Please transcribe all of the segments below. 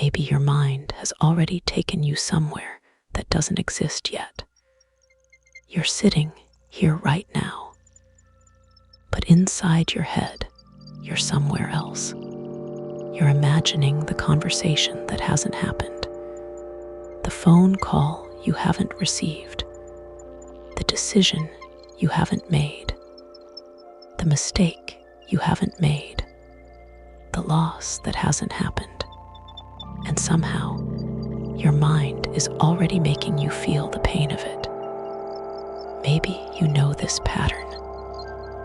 Maybe your mind has already taken you somewhere that doesn't exist yet. You're sitting here right now, but inside your head, you're somewhere else. You're imagining the conversation that hasn't happened, the phone call you haven't received, the decision you haven't made, the mistake you haven't made, the loss that hasn't happened. And somehow, your mind is already making you feel the pain of it. Maybe you know this pattern.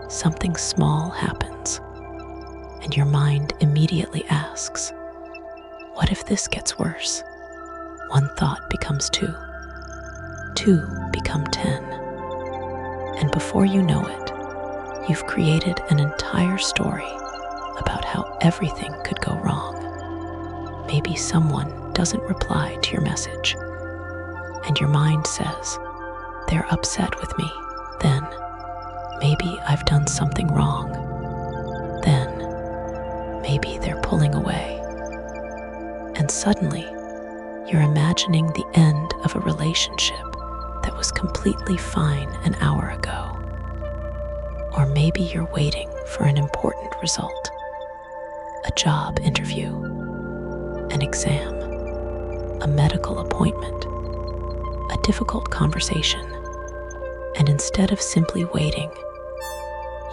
Something small happens, and your mind immediately asks, what if this gets worse? One thought becomes two become 10. And before you know it, you've created an entire story about how everything could go wrong. Maybe someone doesn't reply to your message, and your mind says, they're upset with me. Then, maybe I've done something wrong. Then, maybe they're pulling away. And suddenly, you're imagining the end of a relationship that was completely fine an hour ago. Or maybe you're waiting for an important result, a job interview, an exam, a medical appointment, a difficult conversation. And instead of simply waiting,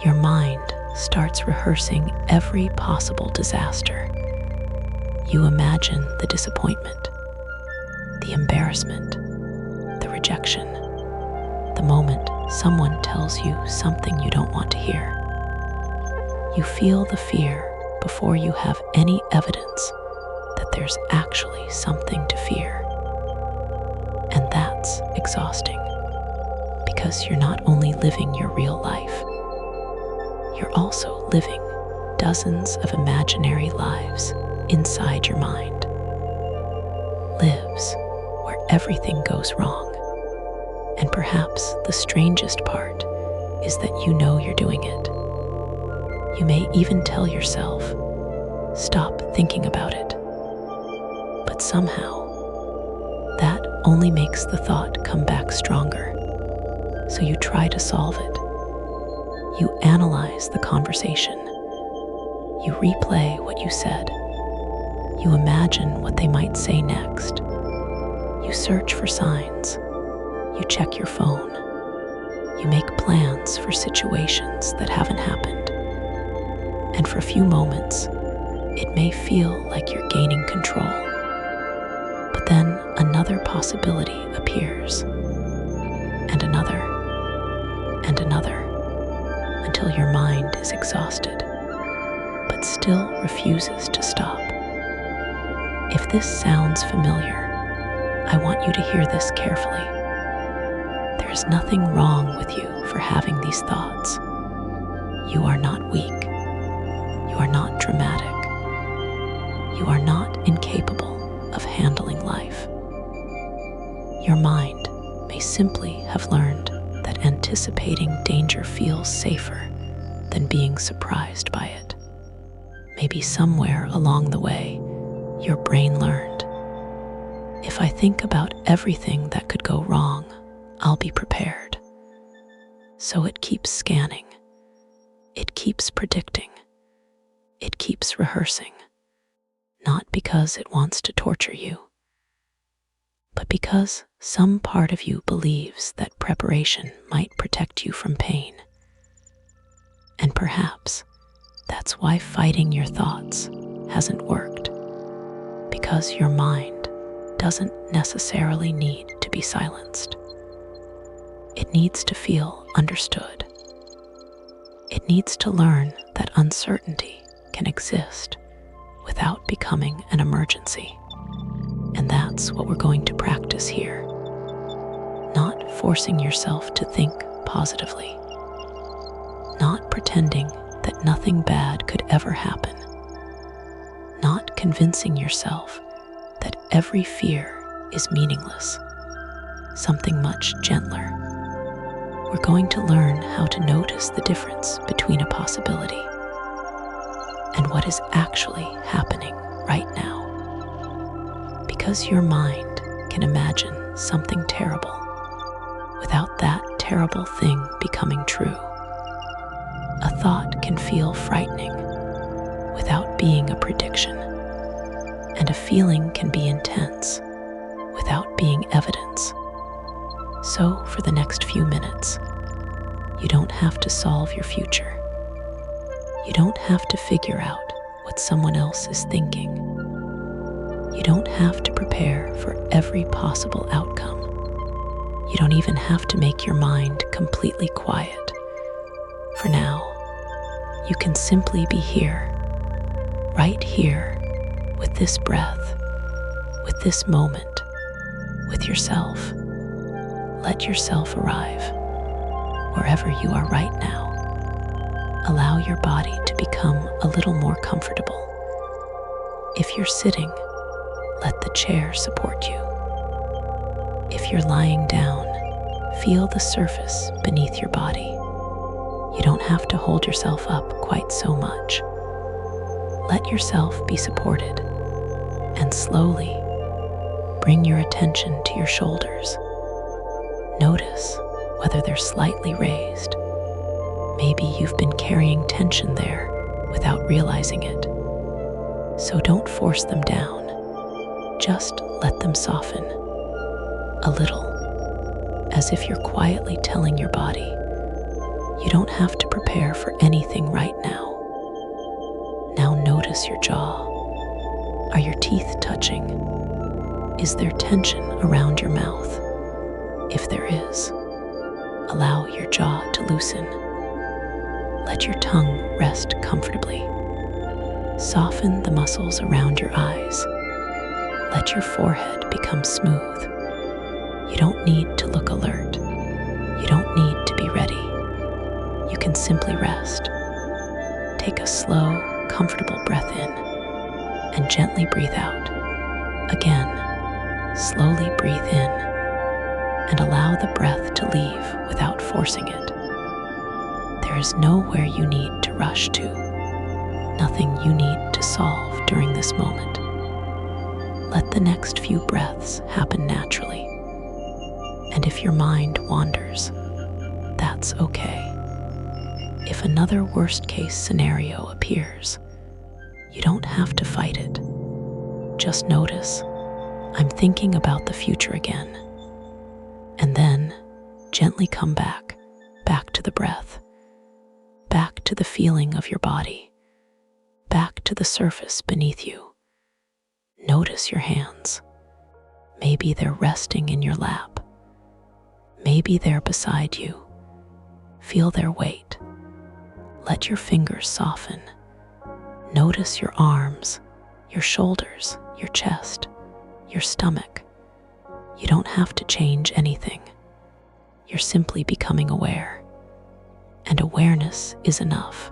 your mind starts rehearsing every possible disaster. You imagine the disappointment, the embarrassment, the rejection, the moment someone tells you something you don't want to hear. You feel the fear before you have any evidence that there's actually something to fear. And that's exhausting, because you're not only living your real life, you're also living dozens of imaginary lives inside your mind. Lives where everything goes wrong. And perhaps the strangest part is that you know you're doing it. You may even tell yourself, stop thinking about it. But somehow, that only makes the thought come back stronger. So you try to solve it. You analyze the conversation. You replay what you said. You imagine what they might say next. You search for signs. You check your phone. You make plans for situations that haven't happened. And for a few moments, it may feel like you're gaining control. But then another possibility appears, and another, until your mind is exhausted, but still refuses to stop. If this sounds familiar, I want you to hear this carefully. There is nothing wrong with you for having these thoughts. You are not weak. You are not dramatic. You are not incapable of handling life. Your mind may simply have learned that anticipating danger feels safer than being surprised by it. Maybe somewhere along the way, your brain learned, if I think about everything that could go wrong, I'll be prepared. So it keeps scanning. It keeps predicting. It keeps rehearsing. Not because it wants to torture you, but because some part of you believes that preparation might protect you from pain. And perhaps that's why fighting your thoughts hasn't worked, because your mind doesn't necessarily need to be silenced. It needs to feel understood. It needs to learn that uncertainty can exist without becoming an emergency. And that's what we're going to practice here. Not forcing yourself to think positively. Not pretending that nothing bad could ever happen. Not convincing yourself that every fear is meaningless. Something much gentler. We're going to learn how to notice the difference between a possibility and what is actually happening right now. Because your mind can imagine something terrible without that terrible thing becoming true. A thought can feel frightening without being a prediction, and a feeling can be intense without being evidence. So, for the next few minutes, you don't have to solve your future. You don't have to figure out what someone else is thinking. You don't have to prepare for every possible outcome. You don't even have to make your mind completely quiet. For now, you can simply be here, right here, with this breath, with this moment, with yourself. Let yourself arrive wherever you are right now. Allow your body to become a little more comfortable. If you're sitting, let the chair support you. If you're lying down, feel the surface beneath your body. You don't have to hold yourself up quite so much. Let yourself be supported, and slowly bring your attention to your shoulders. Notice whether they're slightly raised. Maybe you've been carrying tension there without realizing it. So don't force them down. Just let them soften a little, as if you're quietly telling your body, you don't have to prepare for anything right now. Now notice your jaw. Are your teeth touching? Is there tension around your mouth? If there is, allow your jaw to loosen. Let your tongue rest comfortably. Soften the muscles around your eyes. Let your forehead become smooth. You don't need to look alert. You don't need to be ready. You can simply rest. Take a slow, comfortable breath in and gently breathe out. Again, slowly breathe in and allow the breath to leave without forcing it. There is nowhere you need to rush to, nothing you need to solve during this moment. Let the next few breaths happen naturally. And if your mind wanders, that's okay. If another worst-case scenario appears, you don't have to fight it. Just notice, I'm thinking about the future again. And then gently come back to the breath, back to the feeling of your body, back to the surface beneath you. Notice your hands. Maybe they're resting in your lap. Maybe they're beside you. Feel their weight. Let your fingers soften. Notice your arms, your shoulders, your chest, your stomach. You don't have to change anything. You're simply becoming aware. And awareness is enough.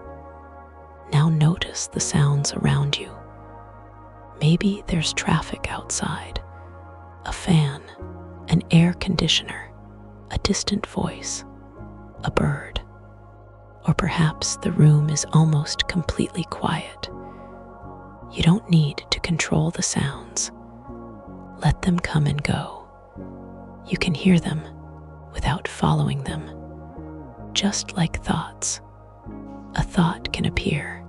Now notice the sounds around you. Maybe there's traffic outside, a fan, an air conditioner, a distant voice, a bird. Or perhaps the room is almost completely quiet. You don't need to control the sounds. Let them come and go. You can hear them without following them. Just like thoughts, a thought can appear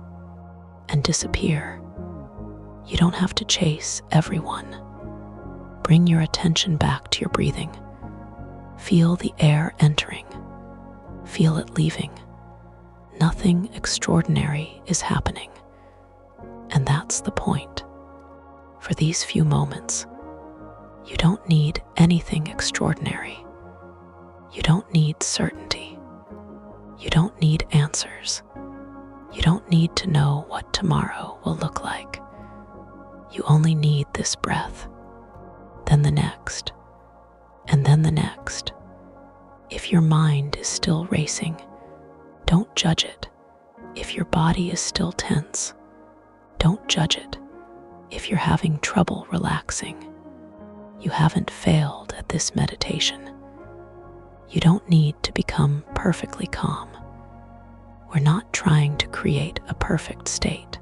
and disappear. You don't have to chase everyone. Bring your attention back to your breathing. Feel the air entering. Feel it leaving. Nothing extraordinary is happening. And that's the point. For these few moments, you don't need anything extraordinary. You don't need certainty. You don't need answers. You don't need to know what tomorrow will look like. You only need this breath, then the next, and then the next. If your mind is still racing, don't judge it. If your body is still tense, don't judge it. If you're having trouble relaxing, you haven't failed at this meditation. You don't need to become perfectly calm. We're not trying to create a perfect state.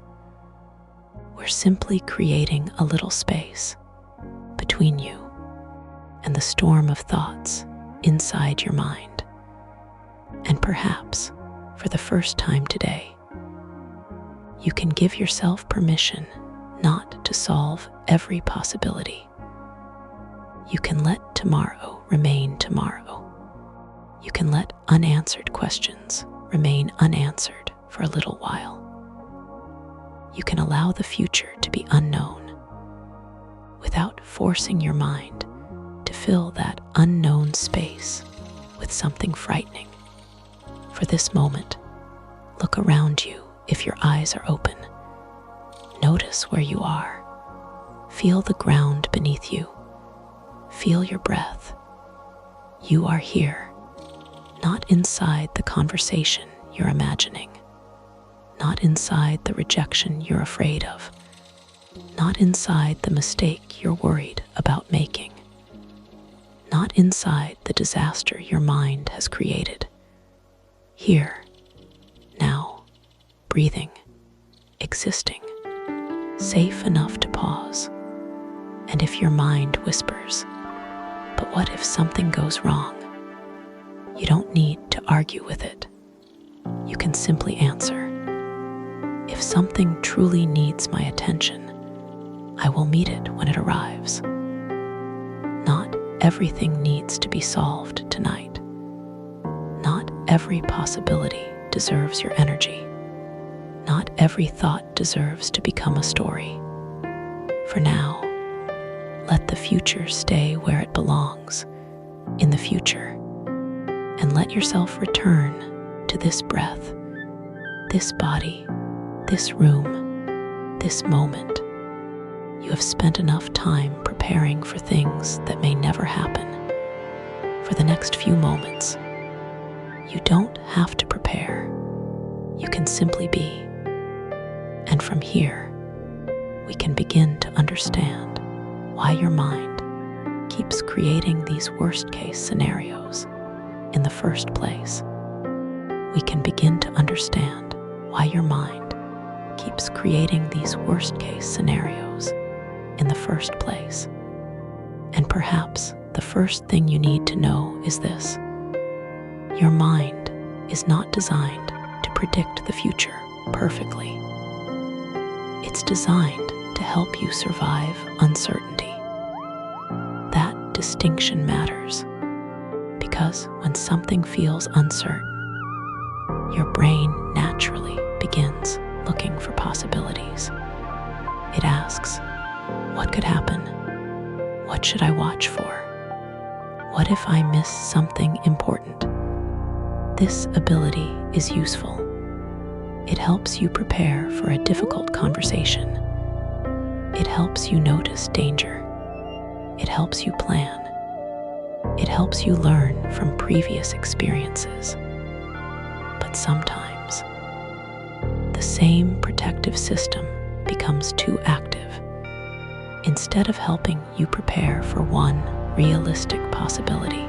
We're simply creating a little space, between you and the storm of thoughts inside your mind. And perhaps, for the first time today, you can give yourself permission not to solve every possibility. You can let tomorrow remain tomorrow. You can let unanswered questions remain unanswered for a little while. You can allow the future to be unknown without forcing your mind to fill that unknown space with something frightening. For this moment, look around you if your eyes are open. Notice where you are. Feel the ground beneath you. Feel your breath. You are here, not inside the conversation you're imagining, not inside the rejection you're afraid of, not inside the mistake you're worried about making, not inside the disaster your mind has created. Here, now, breathing, existing, safe enough to pause. And if your mind whispers, "But what if something goes wrong?" you don't need to argue with it. You can simply answer, "If something truly needs my attention, I will meet it when it arrives." Not everything needs to be solved tonight. Not every possibility deserves your energy. Not every thought deserves to become a story. For now, let the future stay where it belongs, in the future, and let yourself return to this breath, this body, this room, this moment. You have spent enough time preparing for things that may never happen. For the next few moments, you don't have to prepare. You can simply be. And from here, we can begin to understand why your mind keeps creating these worst-case scenarios in the first place. We can begin to understand why your mind keeps creating these worst-case scenarios in the first place. And perhaps the first thing you need to know is this: your mind is not designed to predict the future perfectly. It's designed to help you survive uncertainty. That distinction matters, because when something feels uncertain, your brain naturally begins looking for possibilities. It asks, what could happen? What should I watch for? What if I miss something important? This ability is useful. It helps you prepare for a difficult conversation. It helps you notice danger. It helps you plan. It helps you learn from previous experiences. But sometimes, the same protective system becomes too active. Instead of helping you prepare for one realistic possibility,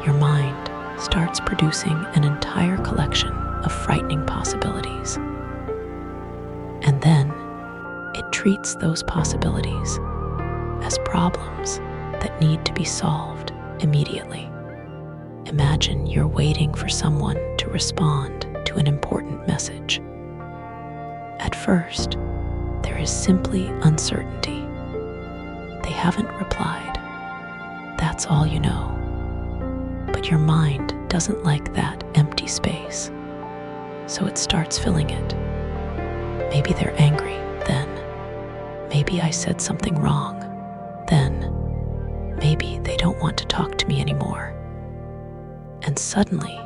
your mind starts producing an entire collection of frightening possibilities. And then it treats those possibilities as problems that need to be solved immediately. Imagine you're waiting for someone to respond to an important message. At first, there is simply uncertainty. They haven't replied. That's all you know. But your mind doesn't like that empty space, so it starts filling it. Maybe they're angry, then. Maybe I said something wrong, then. Maybe they don't want to talk to me anymore. And suddenly,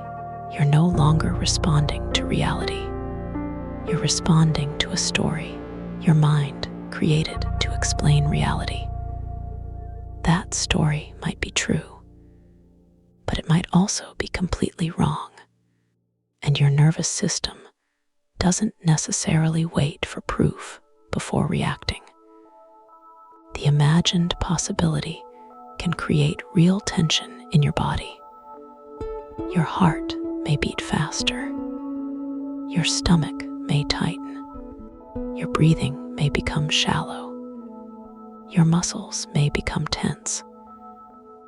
you're no longer responding to reality. You're responding to a story your mind created to explain reality. That story might be true, but it might also be completely wrong. And your nervous system doesn't necessarily wait for proof before reacting. The imagined possibility can create real tension in your body. Your heart may beat faster. Your stomach may tighten. Your breathing may become shallow. Your muscles may become tense.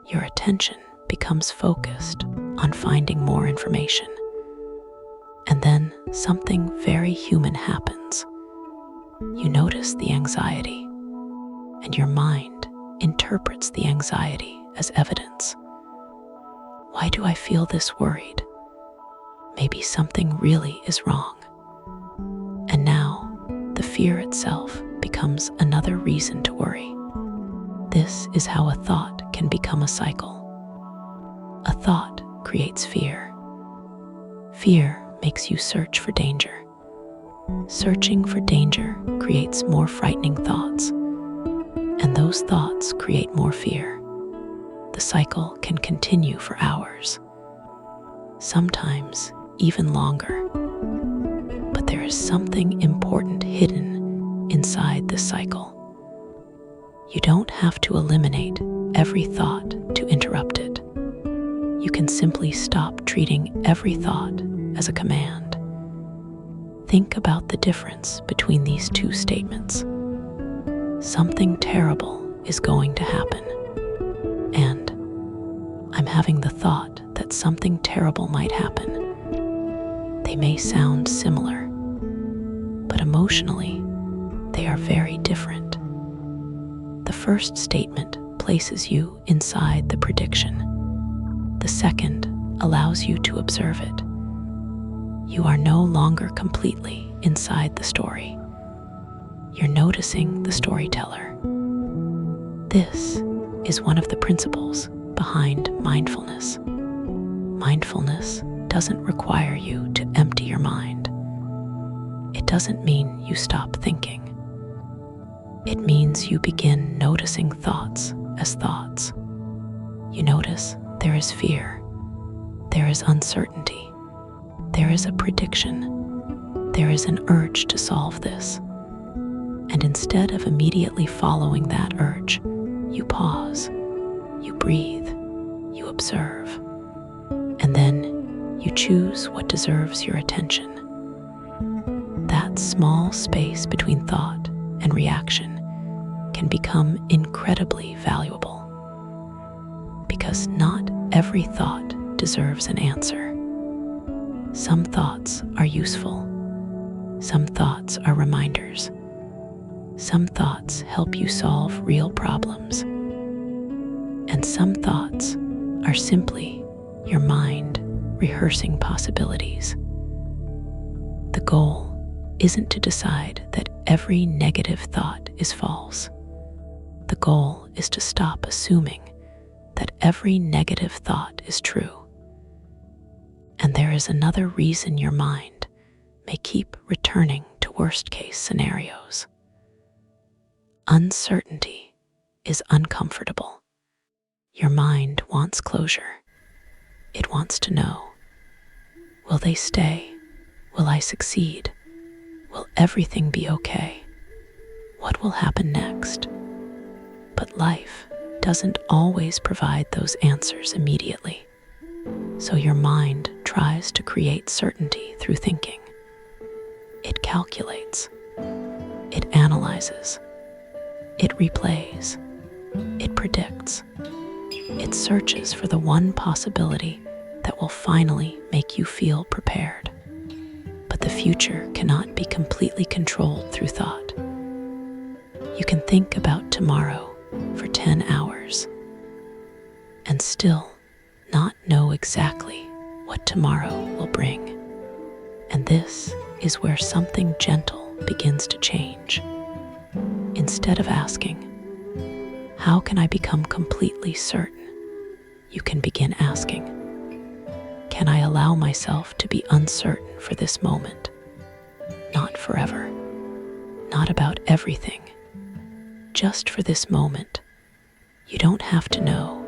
Your attention becomes focused on finding more information. And then something very human happens. You notice the anxiety, and your mind interprets the anxiety as evidence. Why do I feel this worried? Maybe something really is wrong. And now, the fear itself becomes another reason to worry. This is how a thought can become a cycle. A thought creates fear. Fear makes you search for danger. Searching for danger creates more frightening thoughts, and those thoughts create more fear. The cycle can continue for hours, sometimes even longer. But there is something important hidden inside this cycle. You don't have to eliminate every thought to interrupt it. You can simply stop treating every thought as a command. Think about the difference between these two statements. Something terrible is going to happen, and I'm having the thought that something terrible might happen. They may sound similar, but emotionally, they are very different. The first statement places you inside the prediction. The second allows you to observe it. You are no longer completely inside the story. You're noticing the storyteller. This is one of the principles behind mindfulness. Mindfulness doesn't require you to empty your mind. It doesn't mean you stop thinking. It means you begin noticing thoughts as thoughts. You notice there is fear, there is uncertainty, there is a prediction, there is an urge to solve this. And instead of immediately following that urge, you pause, you breathe, you observe, and then you choose what deserves your attention. That small space between thought and reaction can become incredibly valuable, because not every thought deserves an answer. Some thoughts are useful. Some thoughts are reminders. Some thoughts help you solve real problems. And some thoughts are simply your mind rehearsing possibilities. The goal isn't to decide that every negative thought is false. The goal is to stop assuming that every negative thought is true. And there is another reason your mind may keep returning to worst-case scenarios. Uncertainty is uncomfortable. Your mind wants closure. It wants to know, will they stay? Will I succeed? Will everything be okay? What will happen next? But life doesn't always provide those answers immediately. So your mind tries to create certainty through thinking. It calculates. It analyzes. It replays. It predicts. It searches for the one possibility that will finally make you feel prepared. But the future cannot be completely controlled through thought. You can think about tomorrow for 10 hours and still not know exactly what tomorrow will bring. And this is where something gentle begins to change. Instead of asking, how can I become completely certain? You can begin asking, can I allow myself to be uncertain for this moment? Not forever, not about everything, just for this moment. You don't have to know.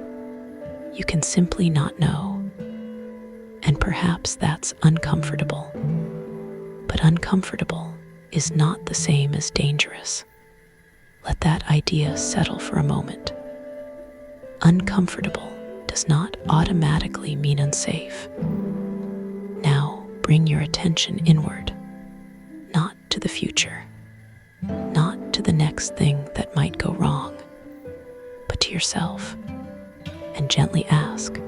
You can simply not know. And perhaps that's uncomfortable. But uncomfortable is not the same as dangerous. Let that idea settle for a moment. Uncomfortable does not automatically mean unsafe. Now bring your attention inward, not to the future, not to the next thing that might go wrong, to yourself and gently ask,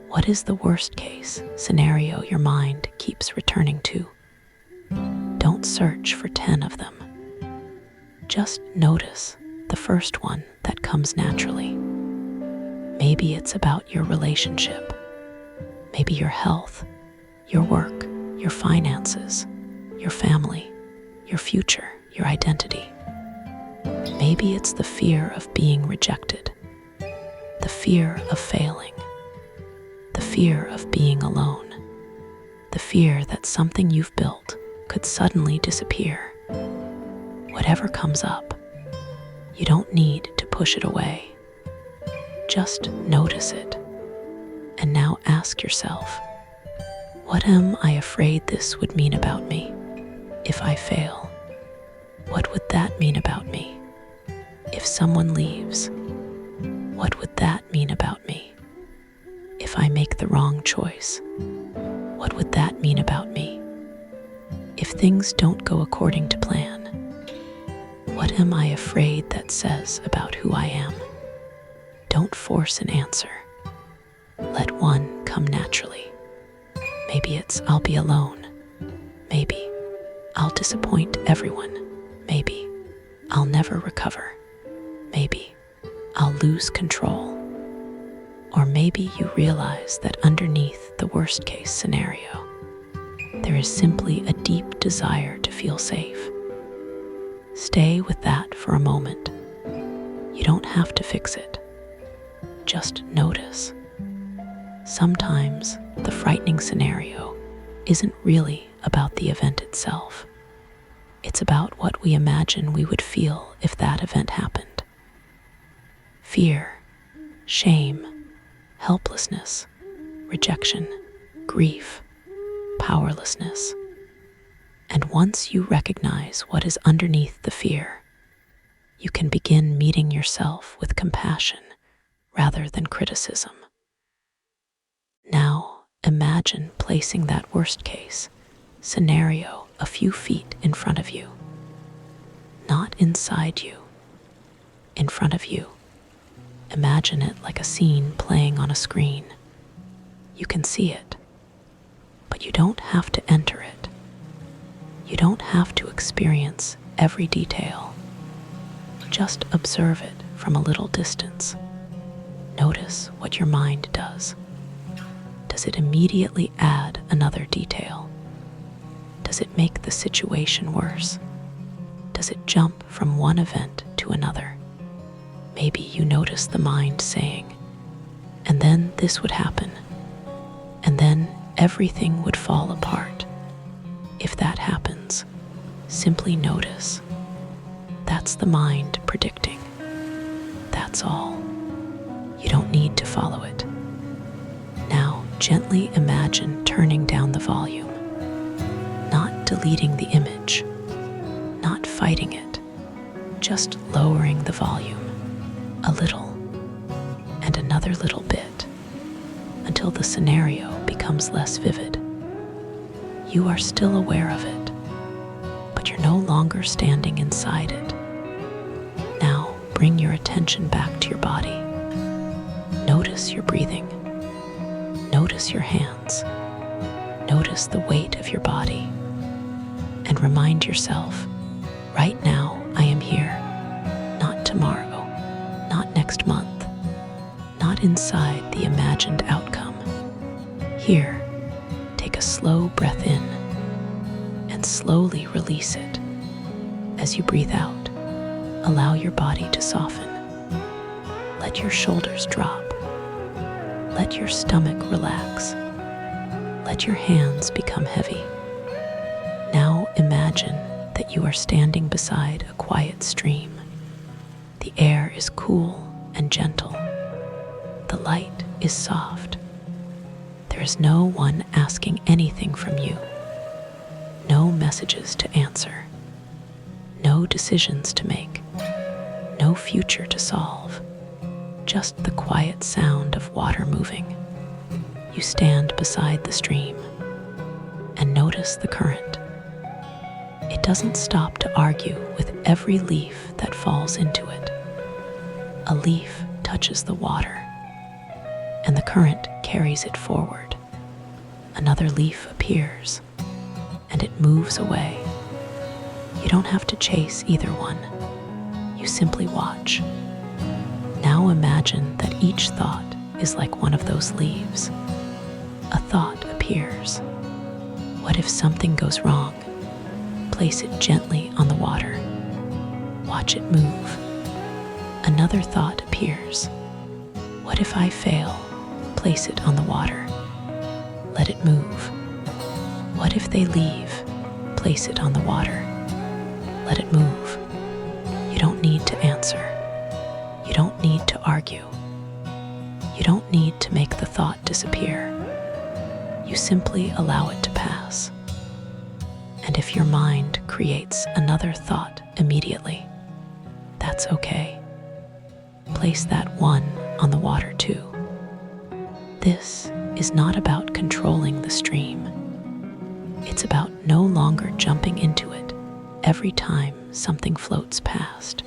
what is the worst case scenario your mind keeps returning to? Don't search for 10 of them. Just notice the first one that comes naturally. Maybe it's about your relationship, maybe your health, your work, your finances, your family, your future, your identity. Maybe it's the fear of being rejected, the fear of failing, the fear of being alone, the fear that something you've built could suddenly disappear. Whatever comes up, you don't need to push it away. Just notice it. And now ask yourself, what am I afraid this would mean about me if I fail? What would that mean about me if someone leaves? What would that mean about me if I make the wrong choice? What would that mean about me if things don't go according to plan? What am I afraid that says about who I am? Don't force an answer. Let one come naturally. Maybe it's I'll be alone. Maybe I'll disappoint everyone. Maybe I'll never recover. Maybe I'll lose control. Or maybe you realize that underneath the worst case scenario, there is simply a deep desire to feel safe. Stay with that for a moment. You don't have to fix it. Just notice. Sometimes the frightening scenario isn't really about the event itself. It's about what we imagine we would feel if that event happened. Fear, shame, helplessness, rejection, grief, powerlessness. And once you recognize what is underneath the fear, you can begin meeting yourself with compassion rather than criticism. Now, imagine placing that worst case scenario a few feet in front of you. Not inside you, in front of you. Imagine it like a scene playing on a screen. You can see it, but you don't have to enter it. You don't have to experience every detail. Just observe it from a little distance. Notice what your mind does. Does it immediately add another detail? Does it make the situation worse? Does it jump from one event to another? Maybe you notice the mind saying, and then this would happen, and then everything would fall apart. If that happens, simply notice. That's the mind predicting. That's all. You don't need to follow it. Now, gently imagine turning down the volume, not deleting the image, not fighting it, just lowering the volume a little and another little bit until the scenario becomes less vivid. You are still aware of it, but you're no longer standing inside it. Now, bring your attention back to your body. Notice your breathing. Notice your hands. Notice the weight of your body. And remind yourself, right now I am here, not tomorrow, not next month, not inside the imagined outcome. Here, take a slow breath in and slowly release it. As you breathe out, allow your body to soften. Let your shoulders drop. Let your stomach relax. Let your hands become heavy. Now imagine that you are standing beside a quiet stream. The air is cool and gentle. The light is soft. There is no one asking anything from you. No messages to answer. No decisions to make. No future to solve. Just the quiet sound of water moving. You stand beside the stream and notice the current. It doesn't stop to argue with every leaf that falls into it. A leaf touches the water, and the current carries it forward. Another leaf appears, and it moves away. You don't have to chase either one. You simply watch. Now imagine that each thought is like one of those leaves. A thought appears. What if something goes wrong? Place it gently on the water. Watch it move. Another thought appears. What if I fail? Place it on the water. Let it move. What if they leave? Place it on the water. Let it move. You don't need to answer. You don't need to argue. You don't need to make the thought disappear. You simply allow it to pass. And if your mind creates another thought immediately, that's okay. Place that one on the water too. This is not about controlling the stream. It's about no longer jumping into it every time something floats past.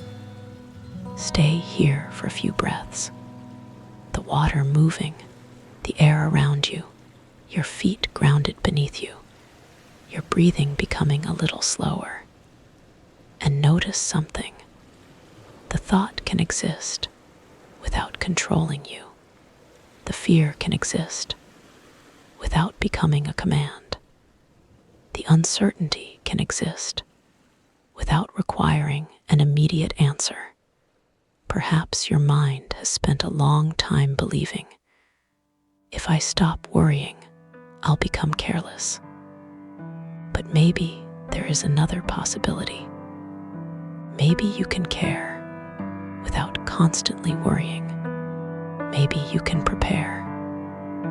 Stay here for a few breaths. The water moving, the air around you, your feet grounded beneath you, your breathing becoming a little slower. And notice something. The thought can exist without controlling you. The fear can exist without becoming a command. The uncertainty can exist without requiring an immediate answer. Perhaps your mind has spent a long time believing, if I stop worrying, I'll become careless. But maybe there is another possibility. Maybe you can care without constantly worrying. Maybe you can prepare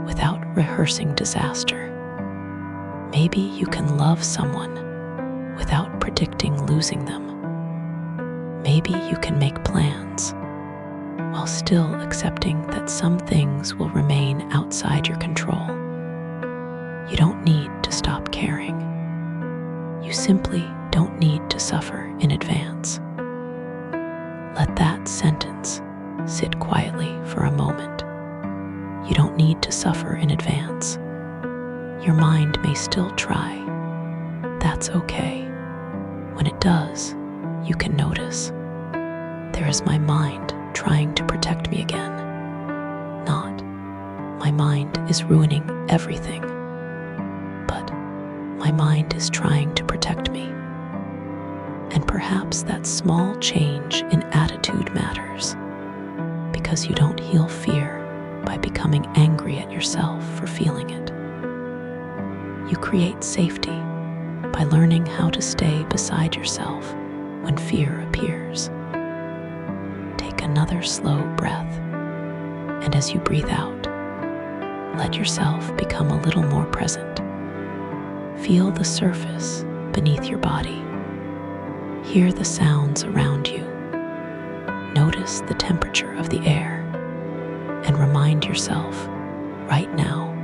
without rehearsing disaster. Maybe you can love someone without predicting losing them. Maybe you can make plans while still accepting that some things will remain outside your control. You don't need to stop caring. You simply don't need to suffer in advance. Let that sentence sit quietly for a moment. You don't need to suffer in advance. Your mind may still try. That's okay. When it does, you can notice. There is my mind trying to protect me again. Not, my mind is ruining everything. But my mind is trying to protect me. And perhaps that small change in attitude matters, because you don't heal fear by becoming angry at yourself for feeling it. You create safety by learning how to stay beside yourself when fear appears. Take another slow breath, and as you breathe out, let yourself become a little more present. Feel the surface beneath your body. Hear the sounds around you. Notice the temperature of the air, and remind yourself, right now,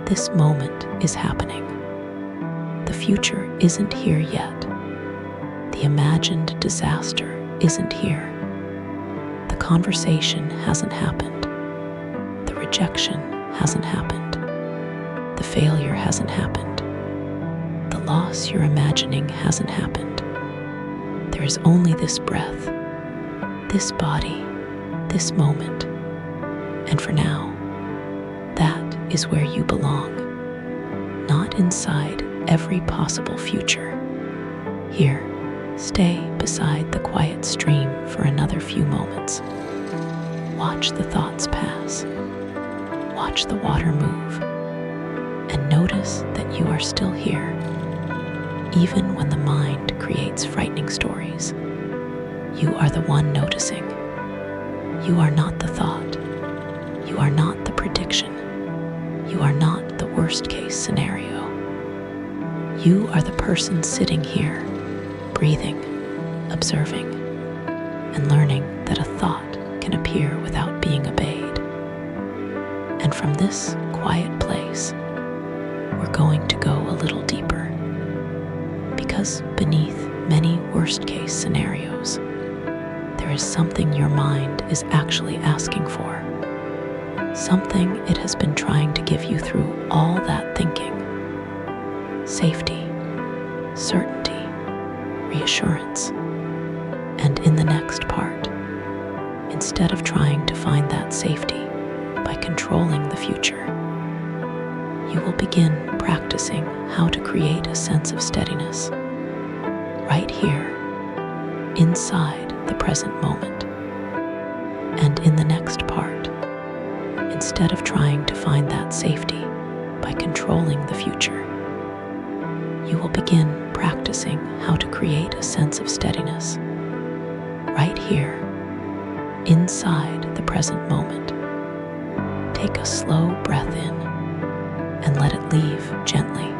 this moment is happening. The future isn't here yet. The imagined disaster isn't here. The conversation hasn't happened. The rejection hasn't happened. The failure hasn't happened. The loss you're imagining hasn't happened. There is only this breath, this body, this moment. And for now, that is where you belong, not inside every possible future. Here, stay beside the quiet stream for another few moments. Watch the thoughts pass. Watch the water move. And notice that you are still here, even when the mind creates frightening stories. You are the one noticing. You are not the thought. You are not the prediction. You are not the worst-case scenario. You are the person sitting here, breathing, observing, and learning that a thought can appear without being obeyed. And from this quiet place, we're going to go a little deeper. Because beneath many worst-case scenarios, there is something your mind is actually asking for, something it has been trying to give you through all that thinking. Safety, certainty, reassurance. And in the next part, instead of trying to find that safety by controlling the future, you will begin practicing how to create a sense of steadiness right here, inside the present moment. And in the next part, instead of trying to find that safety by controlling the future, you will begin practicing how to create a sense of steadiness right here, inside the present moment. Take a slow breath in and let it leave gently.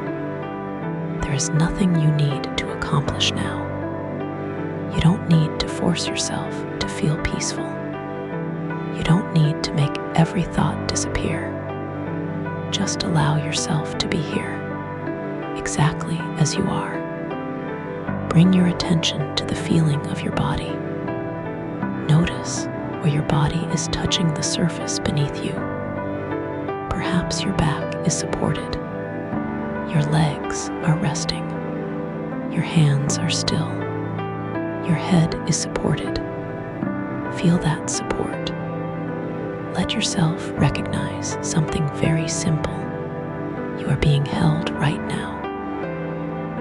There is nothing you need to accomplish now. You don't need to force yourself to feel peaceful. You don't need to make every thought disappear. Just allow yourself to be here, exactly as you are. Bring your attention to the feeling of your body. Notice where your body is touching the surface beneath you. Perhaps your back is supported. Your legs are resting. Your hands are still. Your head is supported. Feel that support. Let yourself recognize something very simple. You are being held right now.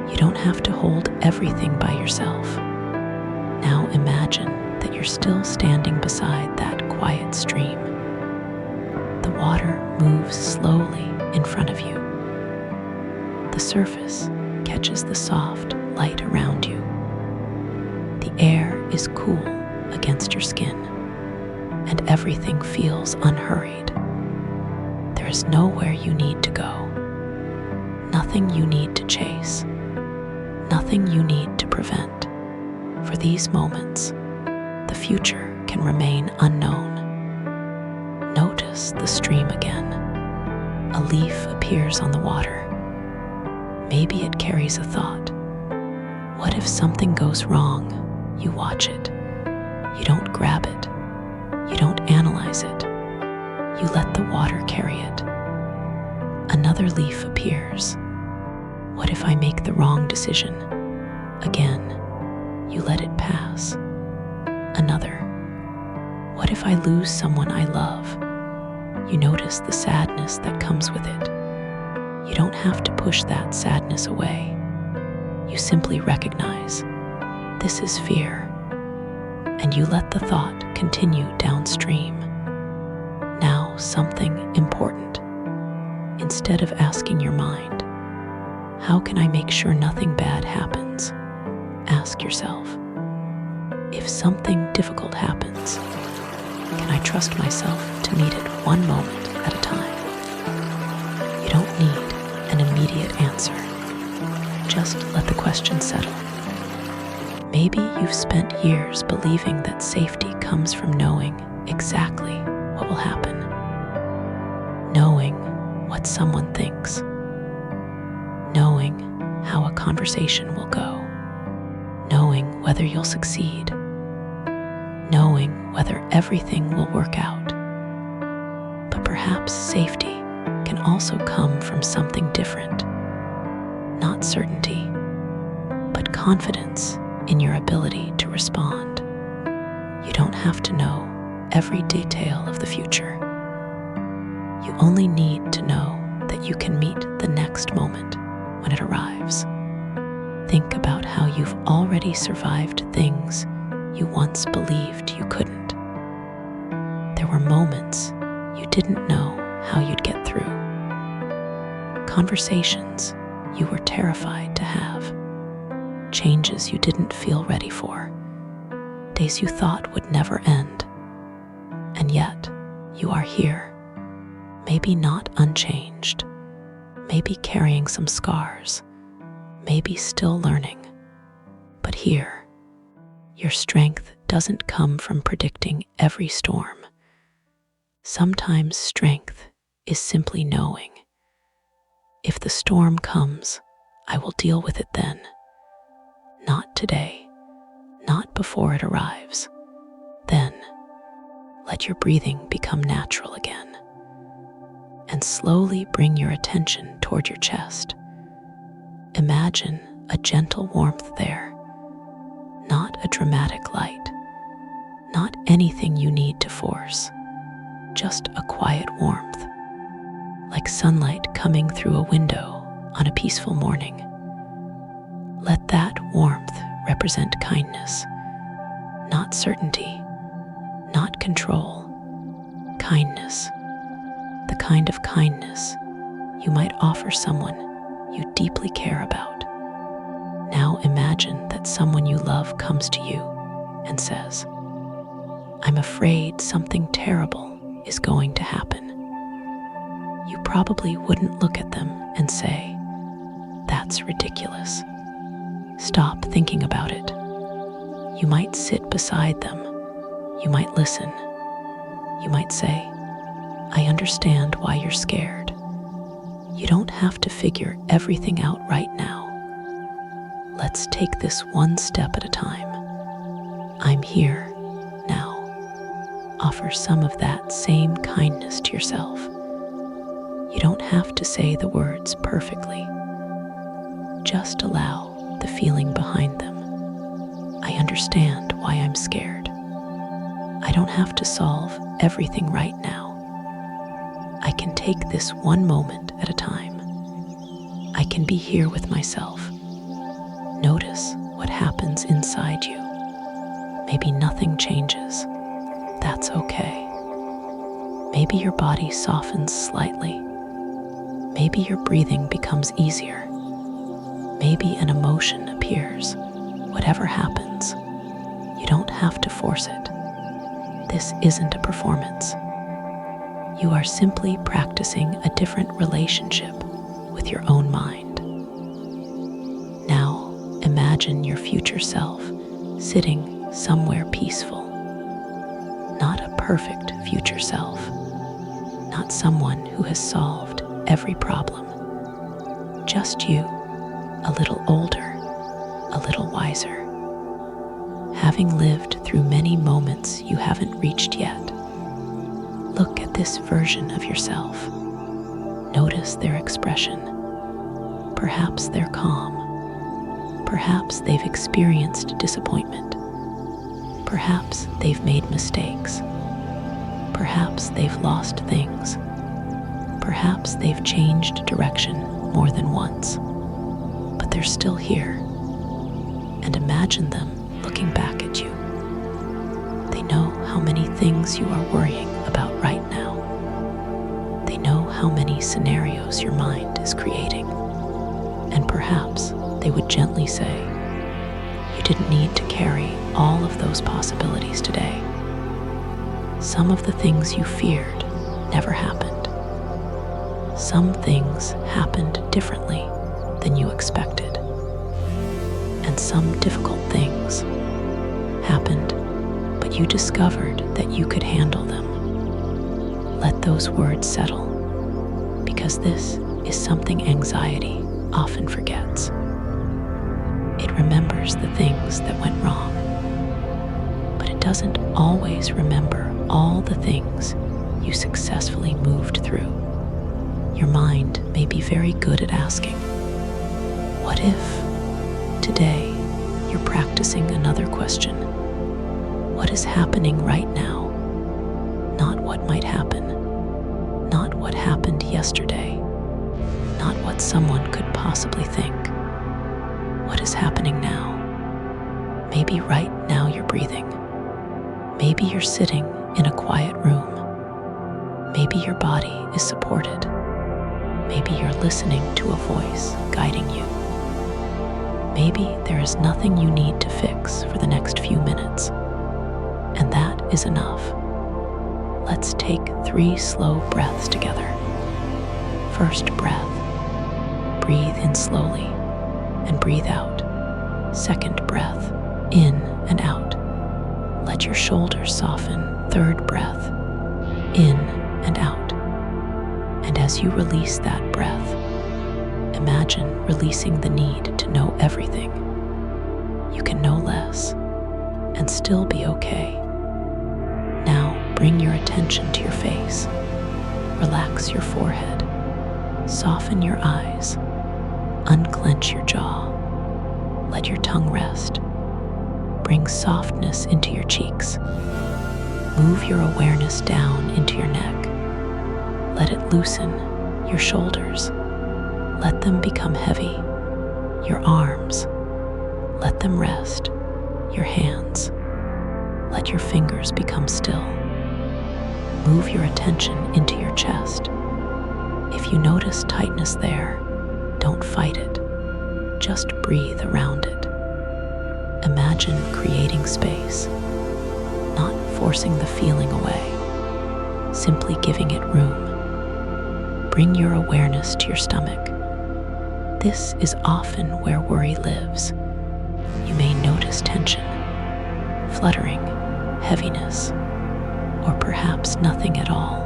You don't have to hold everything by yourself. Now imagine that you're still standing beside that quiet stream. The water moves slowly in front of you. The surface catches the soft light around you. The air is cool against your skin, and everything feels unhurried. There is nowhere you need to go, nothing you need to chase, nothing you need to prevent. For these moments, the future can remain unknown. Notice the stream again. A leaf appears on the water. Maybe it carries a thought. What if something goes wrong? You watch it. You don't grab it. You don't analyze it. You let the water carry it. Another leaf appears. What if I make the wrong decision? Again, you let it pass. Another. What if I lose someone I love? You notice the sadness that comes with it. You don't have to push that sadness away. You simply recognize this is fear, and you let the thought continue downstream. Now something important. Instead of asking your mind, how can I make sure nothing bad happens? Ask yourself, if something difficult happens, can I trust myself to meet it one moment at a time? You don't need an immediate answer. Just let the question settle. Maybe you've spent years believing that safety comes from knowing exactly what will happen, knowing what someone thinks, knowing how a conversation will go, knowing whether you'll succeed, knowing whether everything will work out. But perhaps safety can also come from something different. Not certainty, but confidence in your ability to respond. You don't have to know every detail of the future. You only need to know that you can meet the next moment when it arrives. Think about how you've already survived things you once believed you couldn't. There were moments you didn't know how you'd get through. Conversations you were terrified to have. Changes you didn't feel ready for. Days you thought would never end. And yet, you are here. Maybe not unchanged. Maybe carrying some scars. Maybe still learning. But here, your strength doesn't come from predicting every storm. Sometimes strength is simply knowing. If the storm comes, I will deal with it then. Not today, not before it arrives. Let your breathing become natural again. And slowly bring your attention toward your chest. Imagine a gentle warmth there, not a dramatic light, not anything you need to force, just a quiet warmth, like sunlight coming through a window on a peaceful morning. Let that warmth represent kindness, not certainty, not control. Kindness, the kind of kindness you might offer someone you deeply care about. Now imagine that someone you love comes to you and says, "I'm afraid something terrible is going to happen." You probably wouldn't look at them and say, "That's ridiculous." Stop thinking about it. You might sit beside them. You might listen. You might say, "I understand why you're scared. You don't have to figure everything out right now. Let's take this one step at a time. I'm here now." Offer some of that same kindness to yourself. You don't have to say the words perfectly. Just allow the feeling behind them. I understand why I'm scared. I don't have to solve everything right now. I can take this one moment at a time. I can be here with myself. Notice what happens inside you. Maybe nothing changes. That's okay. Maybe your body softens slightly. Maybe your breathing becomes easier. Maybe an emotion appears. Whatever happens, you don't have to force it. This isn't a performance. You are simply practicing a different relationship with your own mind. Now, imagine your future self sitting somewhere peaceful. Not a perfect future self, not someone who has solved every problem. Just you, a little older, a little wiser, having lived through many moments you haven't reached yet. Look at this version of yourself. Notice their expression. Perhaps they're calm. Perhaps they've experienced disappointment. Perhaps they've made mistakes. Perhaps they've lost things. Perhaps they've changed direction more than once. But they're still here. And imagine them looking back at you. They know how many things you are worrying about right now. They know how many scenarios your mind is creating. And perhaps they would gently say, "You didn't need to carry all of those possibilities today. Some of the things you feared never happened. Some things happened differently than you expected. And some difficult things happened, but you discovered that you could handle them." Let those words settle, because this is something anxiety often forgets. It remembers the things that went wrong, but it doesn't always remember all the things you successfully moved through. Your mind may be very good at asking, "What if?" Today, you're practicing another question. What is happening right now? Not what might happen. Not what happened yesterday. Not what someone could possibly think. What is happening now? Maybe right now you're breathing. Maybe you're sitting in a quiet room. Maybe your body is supported. Maybe you're listening to a voice guiding you. Maybe there is nothing you need to fix for the next few minutes, and that is enough. Let's take 3 slow breaths together. First breath, breathe in slowly and breathe out. Second breath, in and out. Let your shoulders soften. Third breath, in and out. And as you release that breath, imagine releasing the need to know everything. You can know less and still be okay. Now bring your attention to your face. Relax your forehead. Soften your eyes. Unclench your jaw. Let your tongue rest. Bring softness into your cheeks. Move your awareness down into your neck. Let it loosen your shoulders. Let them become heavy. Your arms. Let them rest. Your hands. Let your fingers become still. Move your attention into your chest. If you notice tightness there, don't fight it. Just breathe around it. Imagine creating space, not forcing the feeling away, simply giving it room. Bring your awareness to your stomach. This is often where worry lives. You may notice tension, fluttering, heaviness, or perhaps nothing at all.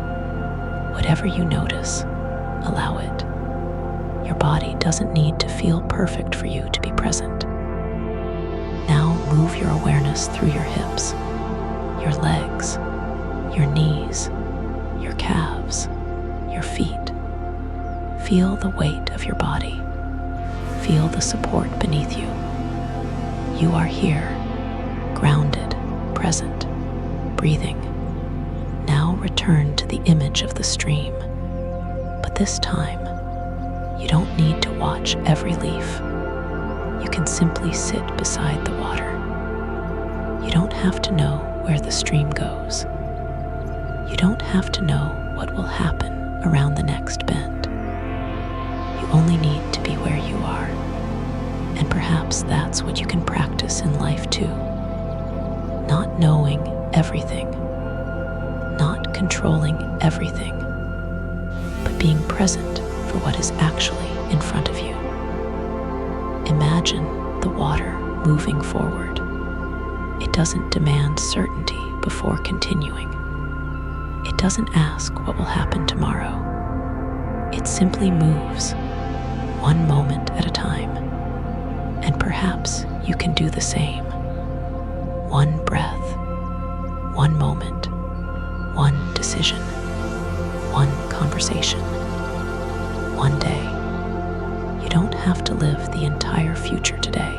Whatever you notice, allow it. Your body doesn't need to feel perfect for you to be present. Now move your awareness through your hips, your legs, your knees, your calves, your feet. Feel the weight of your body. Feel the support beneath you. You are here, grounded, present, breathing. Now return to the image of the stream. But this time, you don't need to watch every leaf. You can simply sit beside the water. You don't have to know where the stream goes. You don't have to know what will happen around the next bend. You only need to be where you are. And perhaps that's what you can practice in life too. Not knowing everything, not controlling everything, but being present for what is actually in front of you. Imagine the water moving forward. It doesn't demand certainty before continuing. It doesn't ask what will happen tomorrow. It simply moves, one moment at a time. And perhaps you can do the same. One breath, one moment, one decision, one conversation, one day. You don't have to live the entire future today.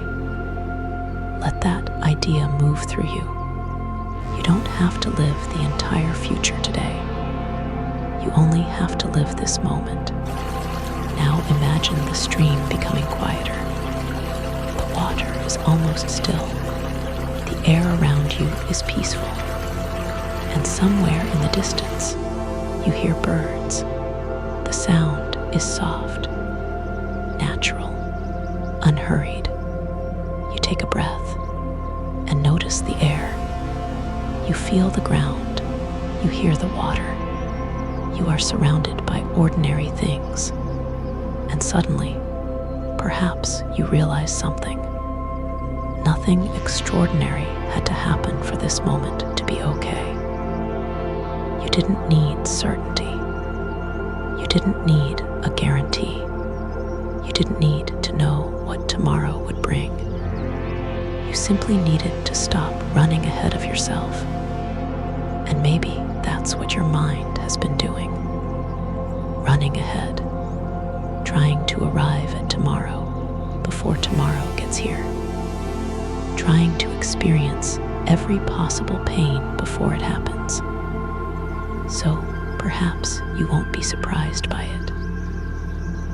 Let that idea move through you. You don't have to live the entire future today. You only have to live this moment. Now imagine the stream becoming quieter. The water is almost still. The air around you is peaceful. And somewhere in the distance, you hear birds. The sound is soft, natural, unhurried. You take a breath and notice the air. You feel the ground. You hear the water. You are surrounded by ordinary things. And suddenly, perhaps you realize something. Nothing extraordinary had to happen for this moment to be okay. You didn't need certainty. You didn't need a guarantee. You didn't need to know what tomorrow would bring. You simply needed to stop running ahead of yourself. And maybe that's what your mind has been doing. Running ahead, trying to arrive at tomorrow before tomorrow gets here. Trying to experience every possible pain before it happens. So perhaps you won't be surprised by it.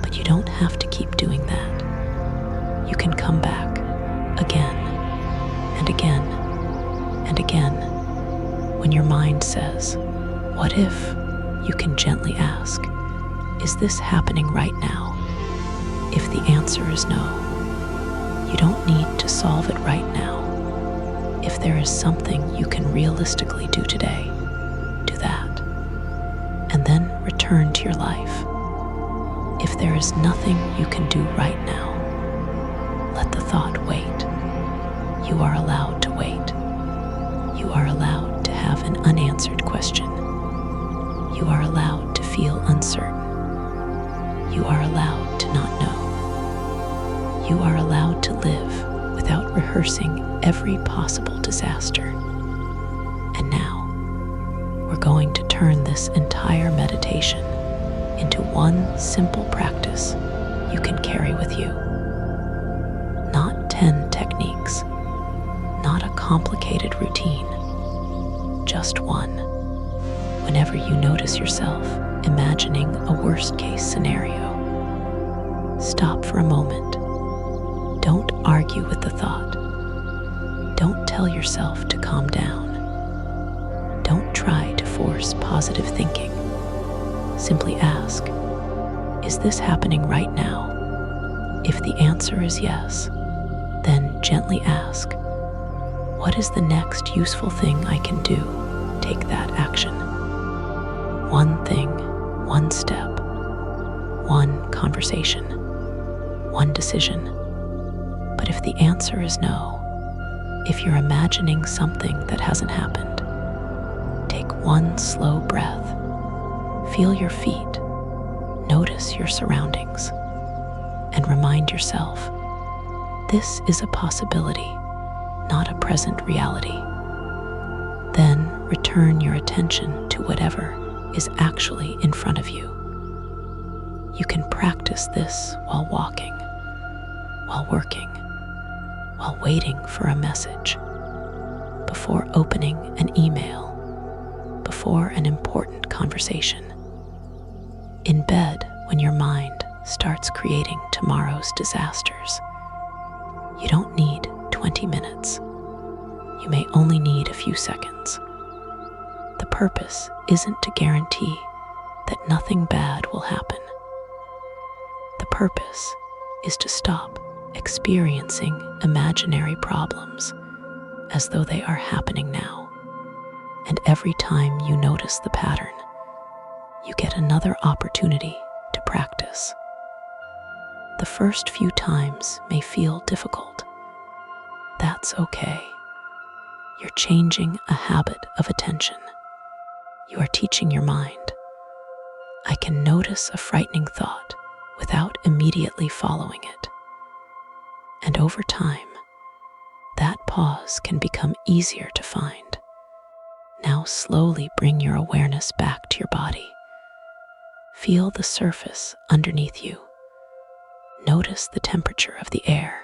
But you don't have to keep doing that. You can come back again and again and again. When your mind says, "What if?" you can gently ask, "Is this happening right now?" If the answer is no, you don't need to solve it right now. If there is something you can realistically do today, do that. And then return to your life. If there is nothing you can do right now, let the thought wait. You are allowed to wait. You are allowed to have an unanswered question. You are allowed to feel uncertain. You are allowed to not know. You are allowed to live without rehearsing every possible disaster. And now, we're we're going to turn this entire meditation into one simple practice you can carry with you. Not 10 techniques, not a complicated routine, just one. Whenever you notice yourself imagining a worst-case scenario, stop for a moment. Don't argue with the thought. Don't tell yourself to calm down. Don't try to force positive thinking. Simply ask, is this happening right now? If the answer is yes, then gently ask, what is the next useful thing I can do? Take that action. One thing, one step, one conversation, one decision. But if the answer is no, if you're imagining something that hasn't happened, take one slow breath. Feel your feet, notice your surroundings, and remind yourself, this is a possibility, not a present reality. Then return your attention to whatever is actually in front of you. You can practice this while walking, while working, while waiting for a message, before opening an email, before an important conversation. In bed, when your mind starts creating tomorrow's disasters, you don't need 20 minutes. You may only need a few seconds. The purpose isn't to guarantee that nothing bad will happen. The purpose is to stop experiencing imaginary problems as though they are happening now. And every time you notice the pattern, you get another opportunity to practice. The first few times may feel difficult. That's okay. You're changing a habit of attention. You are teaching your mind, I can notice a frightening thought without immediately following it. And over time, that pause can become easier to find. Now slowly bring your awareness back to your body. Feel the surface underneath you. Notice the temperature of the air.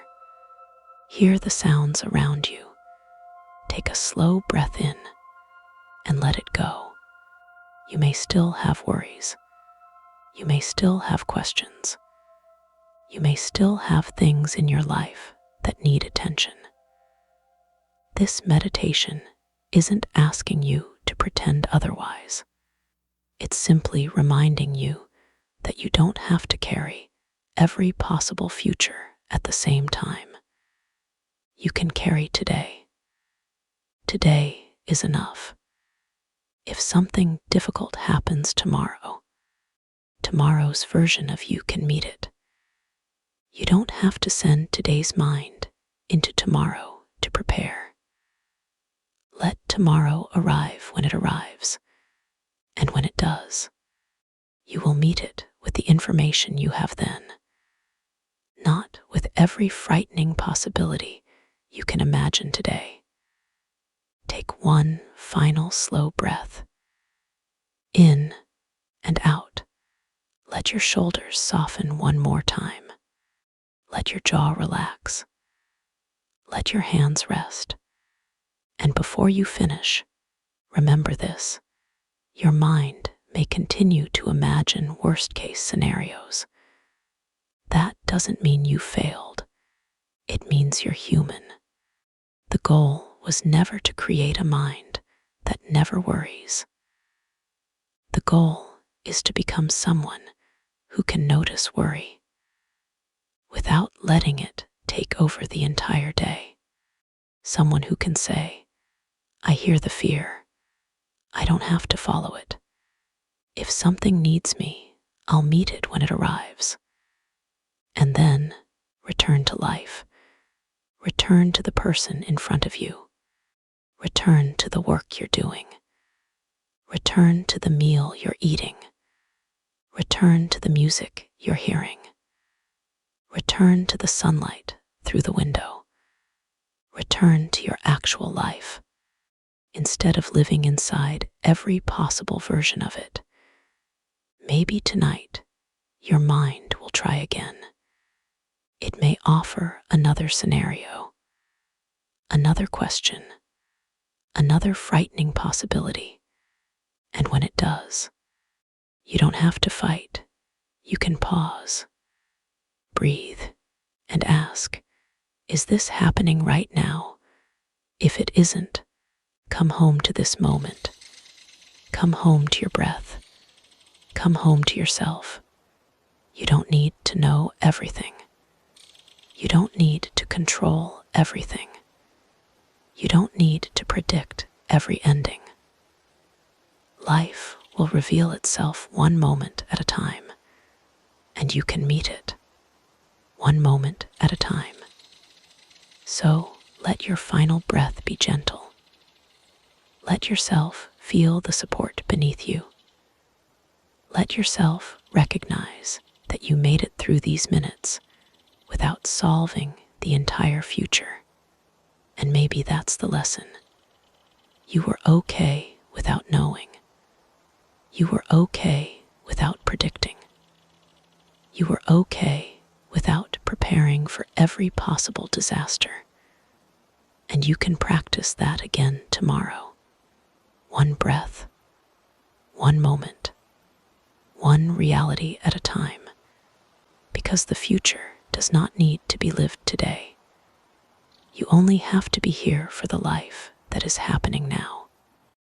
Hear the sounds around you. Take a slow breath in and let it go. You may still have worries. You may still have questions. You may still have things in your life that need attention. This meditation isn't asking you to pretend otherwise. It's simply reminding you that you don't have to carry every possible future at the same time. You can carry today. Today is enough. If something difficult happens tomorrow, tomorrow's version of you can meet it. You don't have to send today's mind into tomorrow to prepare. Let tomorrow arrive when it arrives, and when it does, you will meet it with the information you have then, not with every frightening possibility you can imagine today. Take one final slow breath, in and out. Let your shoulders soften one more time. Let your jaw relax. Let your hands rest. And before you finish, remember this: your mind may continue to imagine worst-case scenarios. That doesn't mean you failed. It means you're human. The goal was never to create a mind that never worries. The goal is to become someone who can notice worry without letting it take over the entire day. Someone who can say, I hear the fear. I don't have to follow it. If something needs me, I'll meet it when it arrives. And then return to life. Return to the person in front of you. Return to the work you're doing. Return to the meal you're eating. Return to the music you're hearing. Return to the sunlight through the window. Return to your actual life. instead of living inside every possible version of it. Maybe tonight, your mind will try again. It may offer another scenario, another question, another frightening possibility. And when it does, you don't have to fight. You can pause, breathe, and ask, is this happening right now? If it isn't, come home to this moment. Come home to your breath. Come home to yourself. You don't need to know everything. You don't need to control everything. You don't need to predict every ending. Life will reveal itself one moment at a time, and you can meet it one moment at a time. So let your final breath be gentle. Let yourself feel the support beneath you. Let yourself recognize that you made it through these minutes without solving the entire future. And maybe that's the lesson. You were okay without knowing. You were okay without predicting. You were okay without preparing for every possible disaster. And you can practice that again tomorrow. One breath, one moment, one reality at a time. Because the future does not need to be lived today. You only have to be here for the life that is happening now.